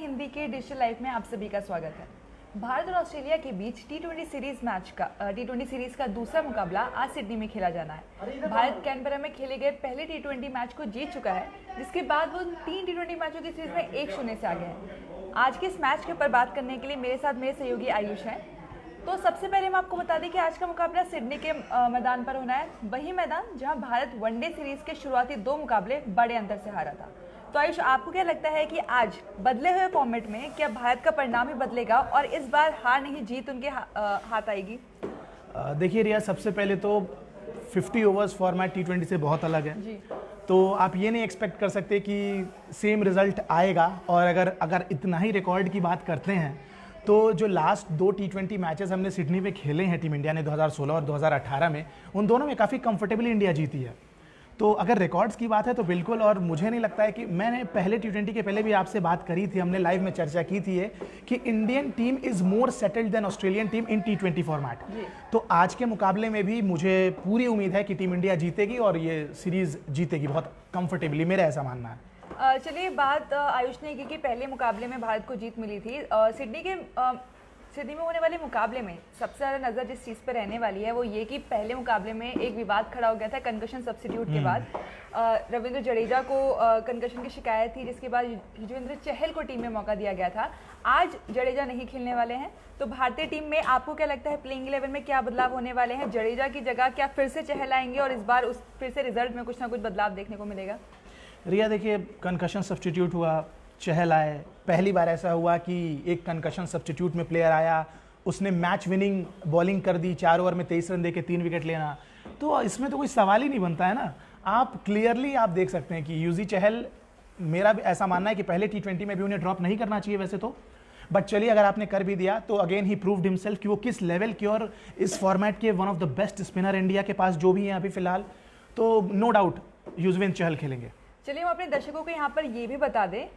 हिंदी के digital life में आप सभी का स्वागत है। भारत और ऑस्ट्रेलिया के बीच टी20 सीरीज का दूसरा मुकाबला आज सिडनी में खेला जाना है। भारत कैनबरा में खेले गए पहले टी20 मैच को जीत चुका है, जिसके बाद वो 3 टी20 मैचों की सीरीज में 1-0 से आगे हैं। आज के इस मैच के ऊपर बात करने के लिए मेरे साथ मेरे सहयोगी आयुष हैं। तो सबसे पहले हम आपको बता दें कि आज का मुकाबला सिडनी के मैदान पर होना है, वही मैदान जहां भारत वनडे सीरीज के शुरुआती 2 मुकाबले बड़े अंतर से हारा था। तो आयुष, आपको क्या लगता है कि आज बदले हुए फॉर्मेट में क्या भारत का परिणाम ही बदलेगा और इस बार हार नहीं जीत उनके हाथ आएगी? देखिए रिया, सबसे पहले तो 50 ओवर्स फॉर्मेट टी20 से बहुत अलग है जी। तो आप ये नहीं एक्सपेक्ट कर सकते कि सेम रिजल्ट आएगा। और अगर इतना ही रिकॉर्ड की बात करते हैं तो जो लास्ट 2 टी20 मैचेस हमने सिडनी में खेले हैं टीम इंडिया ने 2016 और 2018 में, उन दोनों में काफ़ी कंफर्टेबली इंडिया जीती है। तो अगर रिकॉर्ड्स की बात है तो बिल्कुल, और मुझे नहीं लगता है कि मैंने पहले टी20 के पहले भी आपसे बात करी थी, हमने लाइव में चर्चा की थी कि Indian team is more settled than Australian team in टी20 फॉर्मेट। तो आज के मुकाबले में भी मुझे पूरी उम्मीद है कि टीम इंडिया जीतेगी और ये सीरीज़ जीतेगी बहुत कंफर्टेबली, मेरा ऐसा मानना है। चलिए, बात आयुष ने की कि पहले मुकाबले में भारत को जीत मिली थी। सिडनी में होने वाले मुकाबले में सबसे ज़्यादा नज़र जिस चीज़ पर रहने वाली है वो ये कि पहले मुकाबले में एक विवाद खड़ा हो गया था कंकशन सब्स्टिट्यूट के बाद। रविंद्र जडेजा को कंकशन की शिकायत थी, जिसके बाद युजवेंद्र चहल को टीम में मौका दिया गया था। आज जडेजा नहीं खेलने वाले हैं, तो भारतीय टीम में आपको क्या लगता है प्लेइंग 11 में क्या बदलाव होने वाले हैं? जडेजा की जगह क्या फिर से चहल आएंगे और इस बार फिर से रिजल्ट में कुछ ना कुछ बदलाव देखने को मिलेगा? रिया देखिए, कंकशन सब्स्टिट्यूट हुआ, चहल आए, पहली बार ऐसा हुआ कि एक कंकशन सब्स्टिट्यूट में प्लेयर आया, उसने मैच विनिंग बॉलिंग कर दी, 4 ओवर में 23 रन देके 3 विकेट लेना। तो इसमें तो कोई सवाल ही नहीं बनता है ना। आप क्लियरली आप देख सकते हैं कि यूजी चहल, मेरा भी ऐसा मानना है कि पहले टी20 में भी उन्हें ड्रॉप नहीं करना चाहिए वैसे तो, बट चलिए अगर आपने कर भी दिया तो अगेन ही प्रूव्ड हिमसेल्फ कि वो किस लेवल की और इस फॉर्मेट के one of the best spinner India के पास जो भी हैं अभी फिलहाल। तो नो डाउट युजवेंद्र चहल खेलेंगे। चलिए, हम अपने दर्शकों को यहाँ पर ये भी बता दें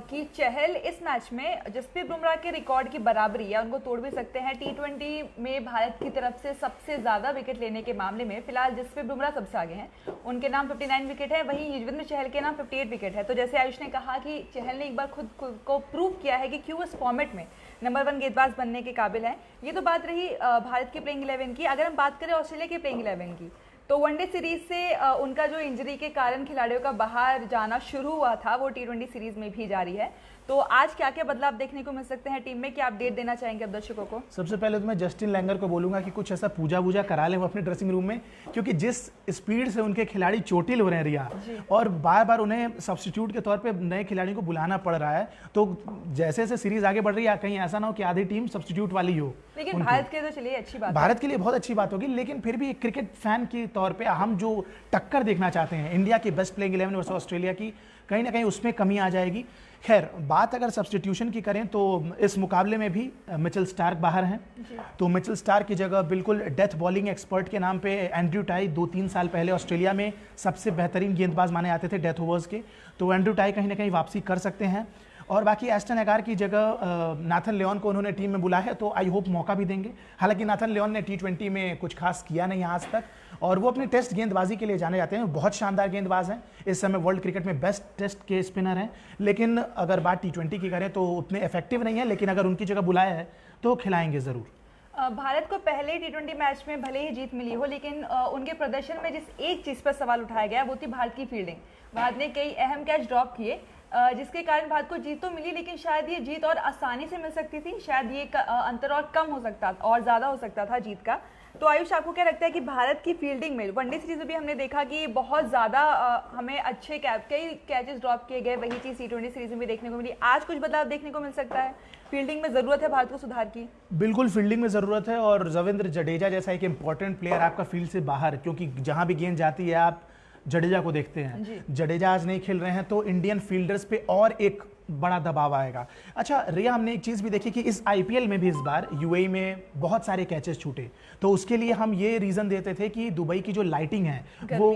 कि चहल इस मैच में जसप्रीत बुमराह के रिकॉर्ड की बराबरी या उनको तोड़ भी सकते हैं। टी20 में भारत की तरफ से सबसे ज़्यादा विकेट लेने के मामले में फिलहाल जसप्रीत बुमराह सबसे आगे हैं, उनके नाम 59 विकेट है, वहीं युजवेंद्र चहल के नाम 58 विकेट है। तो जैसे आयुष ने कहा कि चहल ने एक बार खुद को प्रूव किया है कि क्यों इस फॉर्मेट में नंबर 1 गेंदबाज बनने के काबिल है। ये तो बात रही भारत की प्लेइंग 11 की। अगर हम बात करें ऑस्ट्रेलिया की प्लेइंग 11 की, तो वनडे सीरीज से उनका जो इंजरी के कारण खिलाड़ियों का बाहर जाना शुरू हुआ था वो टी20 सीरीज में भी जारी है। तो आज क्या क्या बदलाव देखने को मिल सकते हैं टीम में, क्या अपडेट देना चाहेंगे अब दर्शकों को? सबसे पहले तो मैं जस्टिन लैंगर को बोलूंगा कि कुछ ऐसा पूजा वूजा करा लें वो अपने ड्रेसिंग रूम में, क्योंकि जिस स्पीड से उनके खिलाड़ी चोटिल हो रहे हैं रिया, और बार बार उन्हें सब्स्टिट्यूट के तौर पे नए खिलाड़ियों को बुलाना पड़ रहा है, तो जैसे जैसे सीरीज आगे बढ़ रही है कहीं ऐसा ना हो कि आधी टीम सब्स्टिट्यूट वाली हो। लेकिन भारत के लिए तो चलिए अच्छी बात, भारत के लिए बहुत अच्छी बात होगी, लेकिन फिर भी एक क्रिकेट फैन के तौर पे हम जो टक्कर देखना चाहते हैं इंडिया की बेस्ट प्लेइंग 11 वर्सेस ऑस्ट्रेलिया की, कहीं ना कहीं उसमें कमी आ जाएगी। खैर, बात अगर सब्स्टिट्यूशन की करें तो इस मुकाबले में भी मिचेल स्टार्क बाहर हैं, तो मिचेल स्टार्क की जगह बिल्कुल डेथ बॉलिंग एक्सपर्ट के नाम पे एंड्रयू टाई 2-3 साल पहले ऑस्ट्रेलिया में सबसे बेहतरीन गेंदबाज माने जाते थे डेथ ओवर्स के, तो एंड्रयू टाई कहीं ना कहीं वापसी कर सकते हैं। और बाकी एस्टन एगार की जगह नाथन लियोन को उन्होंने टीम में बुलाया है, तो आई होप मौका भी देंगे। हालांकि नाथन लियोन ने टी20 में कुछ खास किया नहीं आज तक, और वो अपने टेस्ट गेंदबाजी के लिए जाने जाते हैं, बहुत शानदार गेंदबाज हैं, इस समय वर्ल्ड क्रिकेट में बेस्ट टेस्ट के स्पिनर हैं। लेकिन अगर बात टी20 की करें तो उतने इफेक्टिव नहीं है, लेकिन अगर उनकी जगह बुलाया है तो खिलाएंगे ज़रूर। भारत को पहले टी20 मैच में भले ही जीत मिली हो, लेकिन उनके प्रदर्शन में जिस एक चीज़ पर सवाल उठाया गया वो थी भारत की फील्डिंग। भारत ने कई अहम कैच ड्रॉप किए, जिसके कारण भारत को जीत तो मिली, लेकिन शायद ये जीत और आसानी से मिल सकती थी, शायद ये अंतर और कम हो सकता और ज़्यादा हो सकता था जीत का। तो आयुष, आपको क्या लगता है कि भारत की फील्डिंग में वनडे सीरीज में भी हमने देखा कि बहुत ज़्यादा हमें अच्छे कई कैचेस ड्रॉप किए गए, वही चीज़ टी20 सीरीज में भी देखने को मिली। आज कुछ बदलाव देखने को मिल सकता है? फील्डिंग में ज़रूरत है भारत को सुधार की? बिल्कुल फील्डिंग में ज़रूरत है, और रविंद्र जडेजा जैसा एक इंपॉर्टेंट प्लेयर आपका फील्ड से बाहर, क्योंकि जहाँ भी गेंद जाती है आप जडेजा को देखते हैं, जडेजा आज नहीं खेल रहे हैं तो इंडियन फील्डर्स पे और एक बड़ा दबाव आएगा। अच्छा रिया, हमने एक चीज़ भी देखी कि इस आईपीएल में भी इस बार यूएई में बहुत सारे कैचेस छूटे, तो उसके लिए हम ये रीज़न देते थे कि दुबई की जो लाइटिंग है वो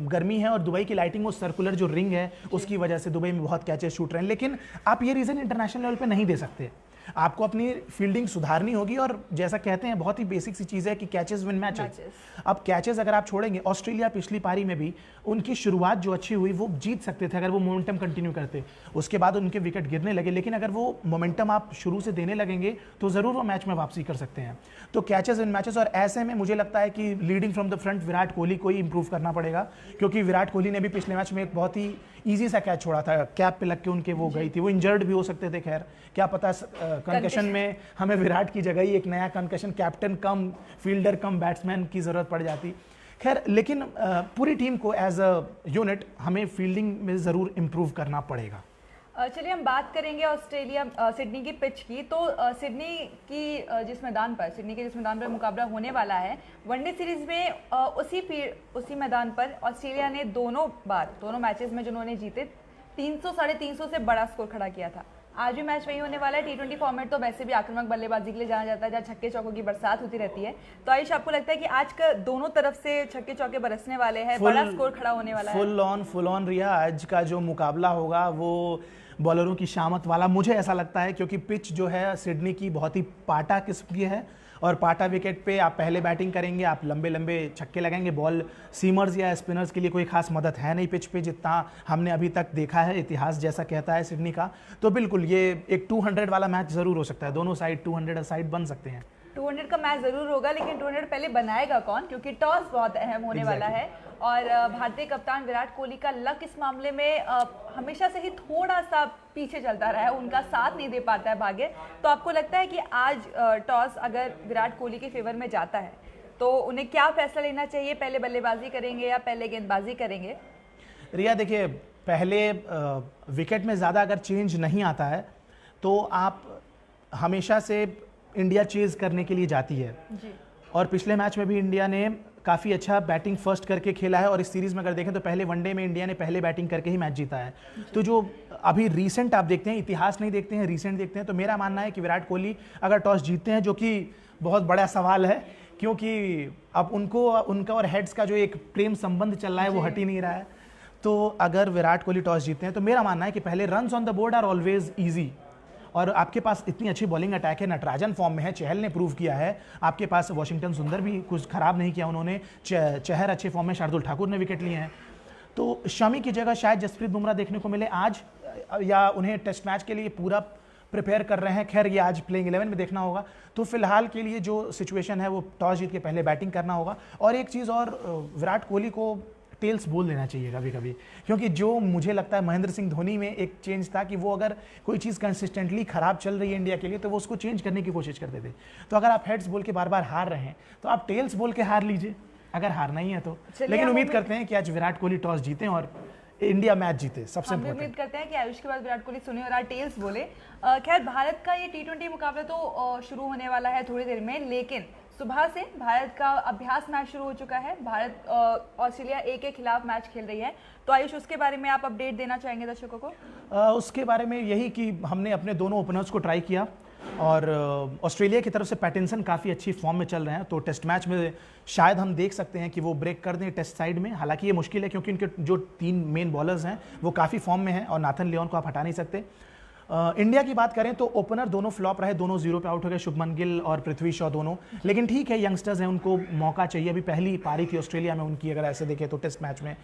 गर्मी है, और दुबई की लाइटिंग वो सर्कुलर जो रिंग है उसकी वजह से दुबई में बहुत कैचेस छूट रहे हैं। लेकिन आप ये रीज़न इंटरनेशनल लेवल पे नहीं दे सकते। आपको अपनी फील्डिंग सुधारनी होगी, और जैसा कहते हैं बहुत ही बेसिक सी चीज़ है कि कैचेस विन मैचेस। अब कैचेस अगर आप छोड़ेंगे, ऑस्ट्रेलिया पिछली पारी में भी उनकी शुरुआत जो अच्छी हुई वो जीत सकते थे अगर वो मोमेंटम कंटिन्यू करते, उसके बाद उनके विकेट गिरने लगे, लेकिन अगर वो मोमेंटम आप शुरू से देने लगेंगे तो ज़रूर वो मैच में वापसी कर सकते हैं। तो कैचेस विन मैचेस, और ऐसे में मुझे लगता है कि leading from the front Virat Kohli को ही इंप्रूव करना पड़ेगा, क्योंकि विराट कोहली ने भी पिछले मैच में एक बहुत ही ईजी सा कैच छोड़ा था, कैप पे लग के उनके वो गई थी, वो इंजर्ड भी हो सकते थे, खैर क्या पता कंकशन में हमें विराट की जगह ही एक नया कंकशन कैप्टन कम फील्डर कम बैट्समैन की ज़रूरत पड़ जाती। खैर लेकिन पूरी टीम को एज अ यूनिट हमें फील्डिंग में ज़रूर इम्प्रूव करना पड़ेगा। चलिए हम बात करेंगे ऑस्ट्रेलिया सिडनी की पिच की। तो सिडनी के जिस मैदान पर मुकाबला होने वाला है वनडे सीरीज में, उसी मैदान पर ऑस्ट्रेलिया ने दोनों मैचेस में जिन्होंने जीते 300 साढ़े 300 से बड़ा स्कोर खड़ा किया था। आज भी मैच वही होने वाला है। T20 फॉर्मेट तो वैसे भी आक्रामक बल्लेबाजी के लिए जाना जाता है, जहाँ छक्के चौकों की बरसात होती रहती है। तो आयुष, आपको लगता है कि आज का दोनों तरफ से छक्के चौके बरसने वाले हैं, बड़ा स्कोर खड़ा होने वाला है? फुल ऑन रिया, आज का जो मुकाबला होगा वो बॉलरों की शामत वाला मुझे ऐसा लगता है, क्योंकि पिच जो है सिडनी की बहुत ही पाटा किस्म की है, और पाटा विकेट पे आप पहले बैटिंग करेंगे, आप लंबे लंबे छक्के लगाएंगे, बॉल सीमर्स या स्पिनर्स के लिए कोई खास मदद है नहीं पिच पे, जितना हमने अभी तक देखा है, इतिहास जैसा कहता है सिडनी का। तो बिल्कुल ये एक 200 वाला मैच ज़रूर हो सकता है, दोनों साइड 200 साइड बन सकते हैं। 200 का मैच ज़रूर होगा, लेकिन 200 पहले बनाएगा कौन, क्योंकि टॉस बहुत अहम होने वाला है। और भारतीय कप्तान विराट कोहली का लक इस मामले में हमेशा से ही थोड़ा सा पीछे चलता रहा है, उनका साथ नहीं दे पाता है भाग्य। तो आपको लगता है कि आज टॉस अगर विराट कोहली के फेवर में जाता है तो उन्हें क्या फैसला लेना चाहिए, पहले बल्लेबाजी करेंगे या पहले गेंदबाजी करेंगे? रिया देखिए, पहले विकेट में ज़्यादा अगर चेंज नहीं आता है तो आप हमेशा से इंडिया चेज करने के लिए जाती है जी। और पिछले मैच में भी इंडिया ने काफ़ी अच्छा बैटिंग फर्स्ट करके खेला है, और इस सीरीज़ में अगर देखें तो पहले वनडे में इंडिया ने पहले बैटिंग करके ही मैच जीता है। तो जो अभी रीसेंट आप देखते हैं, इतिहास नहीं देखते हैं, रीसेंट देखते हैं, तो मेरा मानना है कि विराट कोहली अगर टॉस जीतते हैं, जो कि बहुत बड़ा सवाल है, क्योंकि अब उनका और हेड्स का जो एक प्रेम संबंध चल रहा है वो हट ही नहीं रहा है। तो अगर विराट कोहली टॉस जीतते हैं तो मेरा मानना है कि पहले runs on the board are always easy, और आपके पास इतनी अच्छी बॉलिंग अटैक है, नटराजन फॉर्म में है, चहल ने प्रूव किया है, आपके पास वाशिंगटन सुंदर भी कुछ खराब नहीं किया उन्होंने, चहर अच्छे फॉर्म में, शार्दुल ठाकुर ने विकेट लिए हैं। तो शमी की जगह शायद जसप्रीत बुमराह देखने को मिले आज, या उन्हें टेस्ट मैच के लिए पूरा प्रिपेयर कर रहे हैं। खैर ये आज प्लेइंग 11 में देखना होगा। तो फिलहाल के लिए जो सिचुएशन है वो टॉस जीत के पहले बैटिंग करना होगा। और एक चीज़ और, विराट कोहली को टेल्स बोल देना चाहिए कभी कभी, क्योंकि जो मुझे लगता है महेंद्र सिंह धोनी में एक चेंज था कि वो अगर कोई चीज़ कंसिस्टेंटली खराब चल रही है इंडिया के लिए तो वो उसको चेंज करने की कोशिश करते थे। तो अगर आप हेड्स बोल के बार बार हार रहे हैं तो आप टेल्स बोल के हार लीजिए, अगर हारना ही है तो। लेकिन उम्मीद करते हैं कि आज विराट कोहली टॉस जीतें और इंडिया मैच जीते। सबसे हम उम्मीद करते हैं कि आयुष के बाद विराट कोहली सुने और आज टेल्स बोले। खैर भारत का ये T20 मुकाबला तो शुरू होने वाला है थोड़ी देर में, लेकिन सुबह से भारत का अभ्यास मैच शुरू हो चुका है। भारत ऑस्ट्रेलिया A के खिलाफ मैच खेल रही है। तो आयुष, उसके बारे में आप अपडेट देना चाहेंगे दर्शकों को? उसके बारे में यही कि हमने अपने दोनों ओपनर्स को ट्राई किया, और ऑस्ट्रेलिया की तरफ से पैटिंसन काफ़ी अच्छी फॉर्म में चल रहे हैं। तो टेस्ट मैच में शायद हम देख सकते हैं कि वो ब्रेक कर दें टेस्ट साइड में। हालांकि ये मुश्किल है क्योंकि उनके जो 3 मेन बॉलर्स हैं वो काफ़ी फॉर्म में हैं, और नाथन लियोन को आप हटा नहीं सकते। इंडिया की बात करें तो ओपनर दोनों फ्लॉप रहे, दोनों 0 पे आउट हो गए, शुभमन गिल और पृथ्वी शॉ दोनों। लेकिन ठीक है, यंगस्टर्स हैं, उनको मौका चाहिए। अभी पहली पारी थी ऑस्ट्रेलिया में उनकी, अगर ऐसे देखें तो टेस्ट मैच में।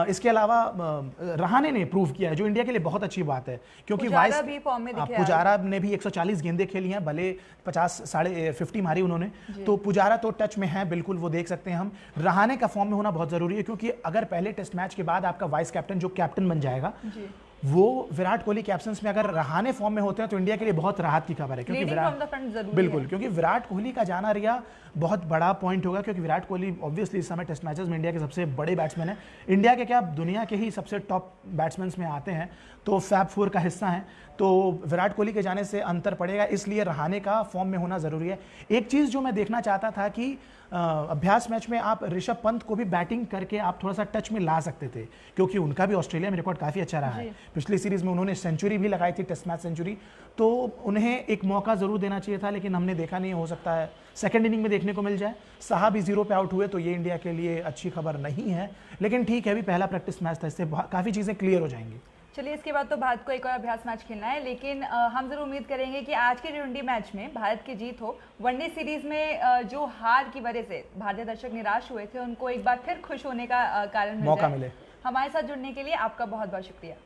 इसके अलावा रहाणे ने प्रूव किया है, जो इंडिया के लिए बहुत अच्छी बात है, क्योंकि पुजारा ने भी 140 गेंदें खेली हैं, भले 50 मारी उन्होंने। तो पुजारा तो टच में है बिल्कुल, वो देख सकते हैं हम। रहाणे का फॉर्म में होना बहुत जरूरी है, क्योंकि अगर पहले टेस्ट मैच के बाद आपका वाइस कैप्टन जो कैप्टन बन जाएगा वो विराट कोहली के एब्सेंस में अगर रहाणे फॉर्म में होते हैं तो इंडिया के लिए बहुत राहत की खबर है, क्योंकि क्योंकि विराट कोहली का जाना रिया बहुत बड़ा पॉइंट होगा, क्योंकि विराट कोहली ऑब्वियसली इस समय टेस्ट मैचेस में इंडिया के सबसे बड़े बैट्समैन हैं। इंडिया के क्या, दुनिया के ही सबसे टॉप बैट्समैन में आते हैं, तो फैब 4 का हिस्सा हैं। तो विराट कोहली के जाने से अंतर पड़ेगा, इसलिए रहाणे का फॉर्म में होना ज़रूरी है। एक चीज़ जो मैं देखना चाहता था कि अभ्यास मैच में आप ऋषभ पंत को भी बैटिंग करके आप थोड़ा सा टच में ला सकते थे, क्योंकि उनका भी ऑस्ट्रेलिया में रिकॉर्ड काफ़ी अच्छा रहा है। पिछली सीरीज़ में उन्होंने सेंचुरी भी लगाई थी, टेस्ट मैच सेंचुरी। तो उन्हें एक मौका ज़रूर देना चाहिए था, लेकिन हमने देखा नहीं। हो सकता है सेकंड इनिंग में देखने को मिल जाए। साहा भी 0 पे आउट हुए, तो ये इंडिया के लिए अच्छी खबर नहीं है, लेकिन ठीक है, अभी पहला प्रैक्टिस मैच था, इससे काफ़ी चीज़ें क्लियर हो जाएंगी। चलिए, इसके बाद तो भारत को एक और अभ्यास मैच खेलना है, लेकिन हम जरूर उम्मीद करेंगे कि आज के T20 मैच में भारत की जीत हो। वनडे सीरीज में जो हार की वजह से भारतीय दर्शक निराश हुए थे, उनको एक बार फिर खुश होने का कारण मौका मिले। मिले। हमारे साथ जुड़ने के लिए आपका बहुत बहुत शुक्रिया।